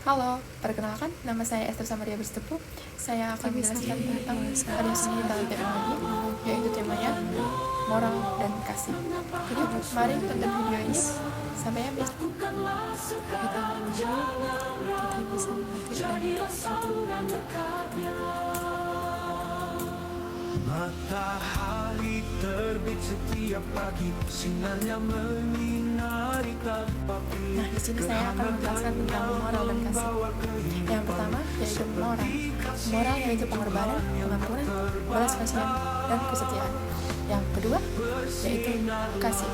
Halo, perkenalkan, nama saya Esther Samaria Bersetepu. Saya akan menjelaskan tentang karya seni dalam teknologi, yaitu temanya moral dan kasih. Yuk, mari tonton video ini sampai habis. Kita bisa matahari terbit setiap pagi, sinarnya menyinari tanpa pilih. Nah, di sini saya akan menjelaskan tentang moral dan kasih. Yang pertama yaitu moral. Moral yaitu pengorbanan, pengampunan, balas kasihan, dan kesetiaan. Yang kedua yaitu kasih.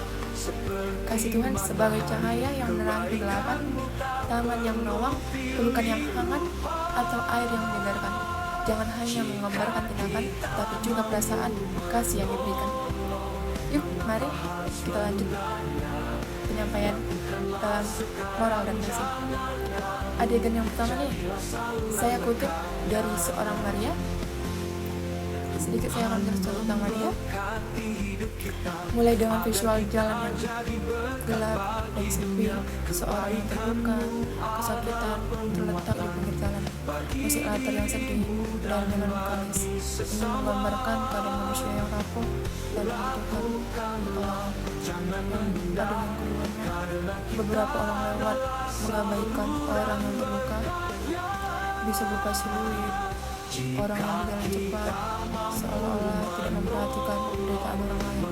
Kasih Tuhan sebagai cahaya yang menerangi kegelapan, tangan yang menolong, pelukan yang hangat, atau air yang menyegarkan. Jangan hanya menggambarkan tindakan, tapi juga perasaan kasih yang diberikan. Yuk, mari kita lanjut penyampaian dalam moral dan kasih. Adegan yang pertama nih, saya kutip dari seorang Maria. Sedikit saya akan menjelaskan tentang Maria. Mulai dengan visual jalan yang gelap dan sepi, seorang yang terluka, kesakitan, terletak di pinggir jalan. Musik latar yang sedih dan melankolis ini menggambarkan keadaan manusia yang rapuh dan membutuhkan pertolongan. Pada yang keduanya, beberapa orang lewat mengabaikan orang yang terluka, bisa berupa siluet orang yang berjalan cepat, seolah-olah tidak memperhatikan penderitaan orang lain.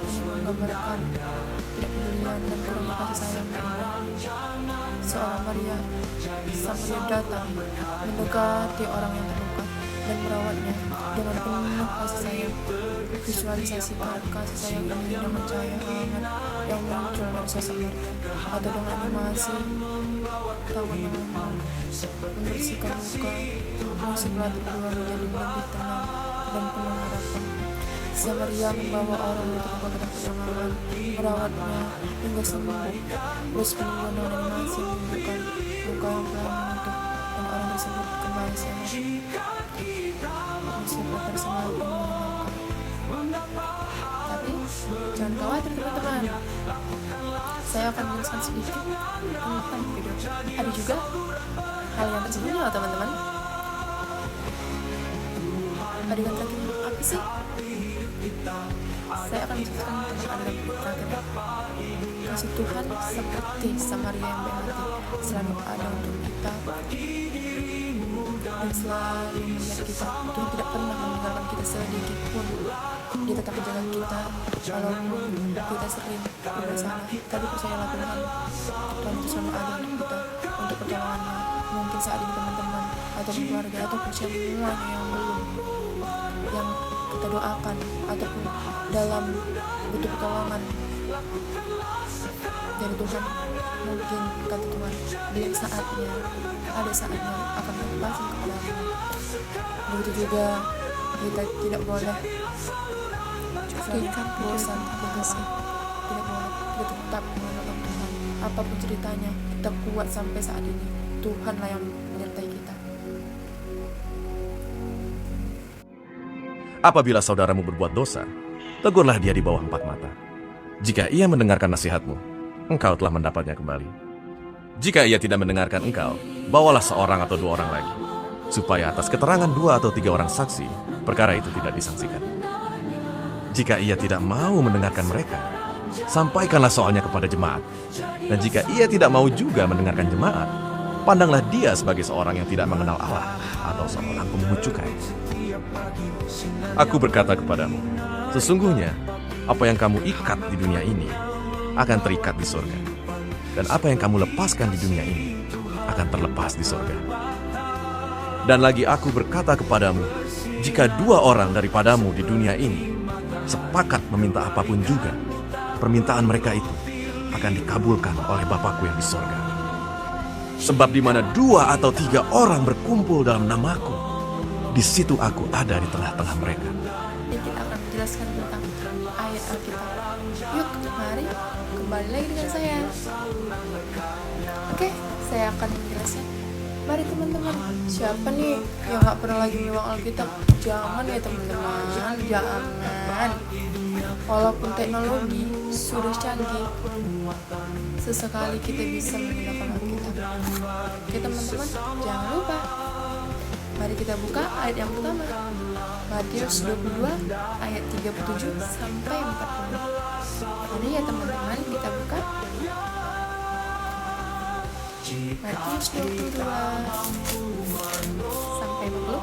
Ini menggambarkan tidak pedulian dan kurangnya kasih sayang. Seorang Maria, sang Maria datang mendekati orang yang terluka dan merawatnya dengan penuh kasih sayang. Visualisasikan kasih sayang ini dengan cahaya hangat yang muncul dari sosok Maria, atau dengan animasi tangan yang lemah membersihkan luka. Musik latar berdua menjadi lebih tenang dan penuh harapan. Sang Maria membawa orang itu ke tempat pertolongan, merawatnya hingga sembuh. Terus penuh dengan animasi menunjukkan luka yang telah menyentuh dan orang tersebut kembali sehat. Musik latar semakin menyenangkan. Tapi jangan khawatir teman-teman, saya akan menjelaskan sedikit tentang video. Ada juga hal yang tersembunyi loh teman-teman. Adegan terakhir apa sih? Saya akan menjelaskan tentang adegan terakhir. Kasih Tuhan seperti Samaria yang baik hati selalu ada untuk kita dan selalu melihat kita. Tuhan tidak pernah meninggalkan kita sedikit pun. Dia tetap menjaga kita walaupun kita sering berbuat salah. Tapi percayalah Tuhan itu selalu ada untuk kita, untuk pertolongannya. Mungkin saat ini teman-teman atau keluarga atau semuanya yang belum, yang kita doakan ataupun dalam butuh pertolongan dari Tuhan, mungkin kata Tuhan belum saatnya, ada saatnya akan melepaskan kepadamu. Begitu juga kita tidak boleh tingkat bosan atau kasih, tidak boleh, kita tetap menolong Tuhan apapun ceritanya. Kita kuat sampai saat ini, Tuhanlah yang menyertai kita. Apabila saudaramu berbuat dosa, tegurlah dia di bawah 4 mata. Jika ia mendengarkan nasihatmu, engkau telah mendapatnya kembali. Jika ia tidak mendengarkan engkau, bawalah seorang atau 2 orang lagi, supaya atas keterangan 2 atau 3 orang saksi, perkara itu tidak disangsikan. Jika ia tidak mau mendengarkan mereka, sampaikanlah soalnya kepada jemaat. Dan jika ia tidak mau juga mendengarkan jemaat, pandanglah dia sebagai seorang yang tidak mengenal Allah atau seorang pemungut cukai. Aku berkata kepadamu, sesungguhnya apa yang kamu ikat di dunia ini akan terikat di surga, dan apa yang kamu lepaskan di dunia ini akan terlepas di surga. Dan lagi aku berkata kepadamu, jika 2 orang daripadamu di dunia ini sepakat meminta apapun juga, permintaan mereka itu akan dikabulkan oleh Bapakku yang di surga. Sebab di mana 2 atau 3 orang berkumpul dalam namaku, di situ aku ada di tengah-tengah mereka. Jadi kita akan menjelaskan tentang ayat Alkitab. Yuk, mari kembali lagi dengan saya. Oke, saya akan menjelaskan. Mari teman-teman, siapa nih yang gak pernah lagi mengulang Alkitab? Jangan ya teman-teman, jangan. walaupun teknologi sudah canggih, sesekali kita bisa menggunakan hak kita. Oke teman-teman, jangan lupa. Mari kita buka ayat yang pertama, Matius 22 ayat 37 sampai 40. Mari ya teman-teman, kita buka Matius 22 sampai 40.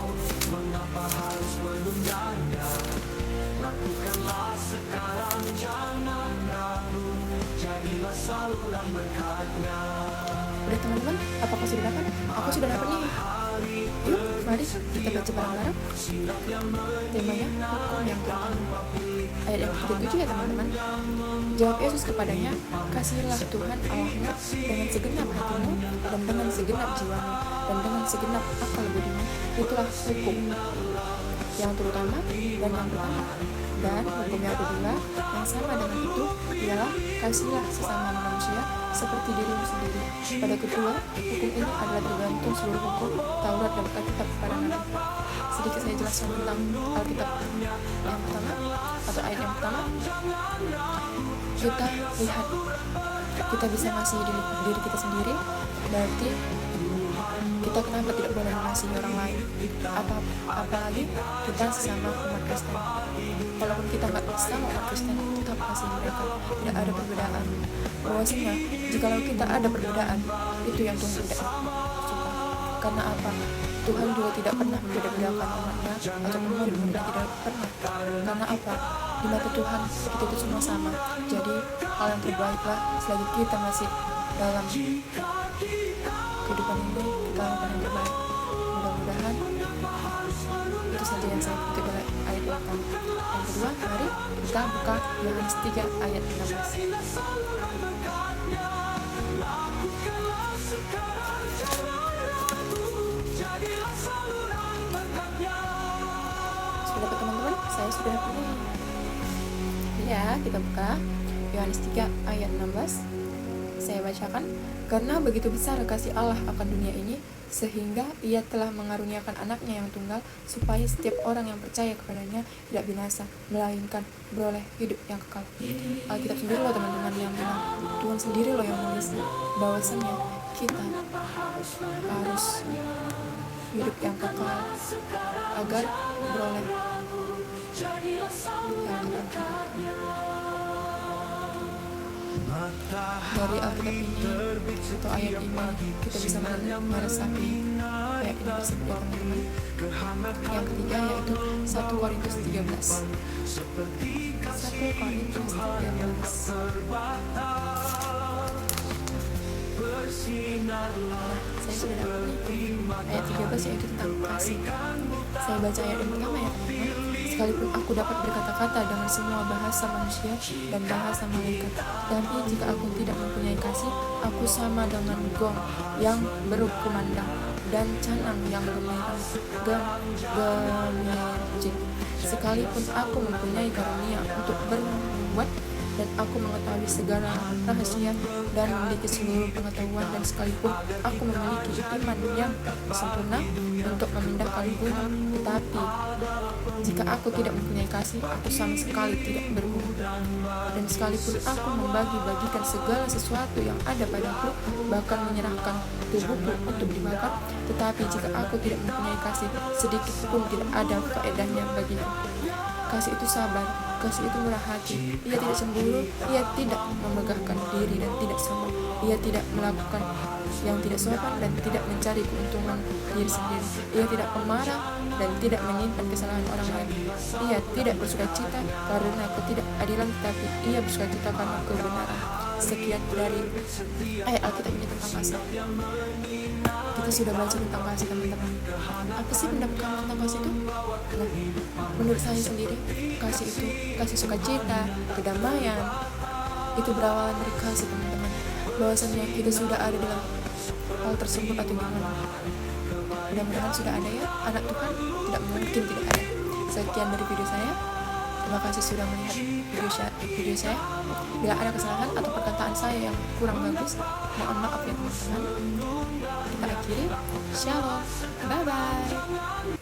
Udah teman-teman, apakah sudah dapat? Aku sudah dapat nih. Yuk, mari kita baca bareng-bareng. Temanya hukum yang pertama. Ayat yang 37 ya teman-teman. Jawab Yesus kepadanya, kasihilah Tuhan Allahmu dengan segenap hatimu dan dengan segenap jiwamu dan dengan segenap akal budimu. Itulah hukum yang terutama dan yang pertama. Dan hukum yang kedua yang sama dengan itu ialah kasihilah sesama manusia seperti dirimu sendiri. Pada kedua, hukum ini adalah tergantung seluruh hukum Taurat dan Alkitab pada Nabi. Sedikit saya jelaskan tentang Alkitab yang pertama atau ayat yang pertama. Kita lihat, kita bisa mengasihi diri kita sendiri, berarti kita kenapa tidak boleh mengasihi orang lain, apalagi kita sesama umat Kristen. Walaupun kita nggak sama umat Kristen, tetap mengasihi mereka, tidak ada perbedaan. Bahwasanya jikalau kita ada perbedaan, itu yang Tuhan tidak suka. Karena apa? Tuhan juga tidak pernah membeda-bedakan umatnya ataupun murid-muridnya, tidak pernah. Karena apa? Di mata Tuhan kita itu semua sama. Jadi hal yang terbaiklah selagi kita masih dalam kehidupan ini, kita lakukan yang terbaik. Mudah-mudahan itu saja yang saya kutip dari ayat yang pertama. Yang kedua, mari kita buka Yohanes 3 ayat 16. Sudah dapat teman-teman? Saya sudah dapat nih. Ya, kita buka Yohanes 3 ayat 16. Saya bacakan, karena begitu besar kasih Allah akan dunia ini, sehingga ia telah mengaruniakan anaknya yang tunggal, supaya setiap orang yang percaya kepadanya tidak binasa, melainkan beroleh hidup yang kekal. Alkitab sendiri loh teman-teman yang bilang, Tuhan sendiri loh yang menulis bahwasannya kita harus hidup yang kekal agar beroleh yang kekal. Dari Alkitab ini atau ayat ini kita bisa meresapi ayat ini tersebut ya teman-teman. Yang ketiga yaitu 1 Korintus 13. 1 Korintus 13. Saya sudah dapat nih ayat 13 yaitu tentang kasih. Saya baca ayat yang pertama ya teman-teman. Sekalipun aku dapat berkata-kata dengan semua bahasa manusia dan bahasa malaikat, tapi jika aku tidak mempunyai kasih, aku sama dengan gong yang berkumandang dan canang yang gemericik. Sekalipun aku mempunyai karunia untuk bernubuat dan aku mengetahui segala rahasia dan memiliki seluruh pengetahuan, dan sekalipun aku memiliki iman yang sempurna untuk memindahkan gunung, tetapi jika aku tidak mempunyai kasih, aku sama sekali tidak berguna. Dan sekalipun aku membagi-bagikan segala sesuatu yang ada padaku, bahkan menyerahkan tubuhku untuk dibakar, tetapi jika aku tidak mempunyai kasih, sedikit pun tidak ada faedahnya bagiku. Kasih itu sabar, kasih itu murah hati, ia tidak cemburu, ia tidak memegahkan diri dan tidak sombong, ia tidak melakukan yang tidak sopan dan tidak mencari keuntungan diri sendiri, ia tidak pemarah dan tidak menyimpan kesalahan orang lain, ia tidak bersukacita karena ketidakadilan, tetapi ia bersukacita karena kebenaran. Sekian dari ayat Alkitab ini tentang kasih. Kita sudah baca tentang kasih teman-teman. Apa sih pendapat kamu tentang kasih itu? Nah, menurut saya sendiri, kasih itu kasih sukacita, kedamaian. Itu berawal dari kasih teman-teman. Bahwasannya kita sudah ada dalam hal tersebut atau gimana? Mudah-mudahan sudah ada ya. Anak Tuhan tidak mungkin tidak ada. Sekian dari video saya. Terima kasih sudah melihat video saya. Bila ada kesalahan atau perkataan saya yang kurang bagus, mohon maaf ya teman-teman. Kita akhiri. Shalom. Bye-bye.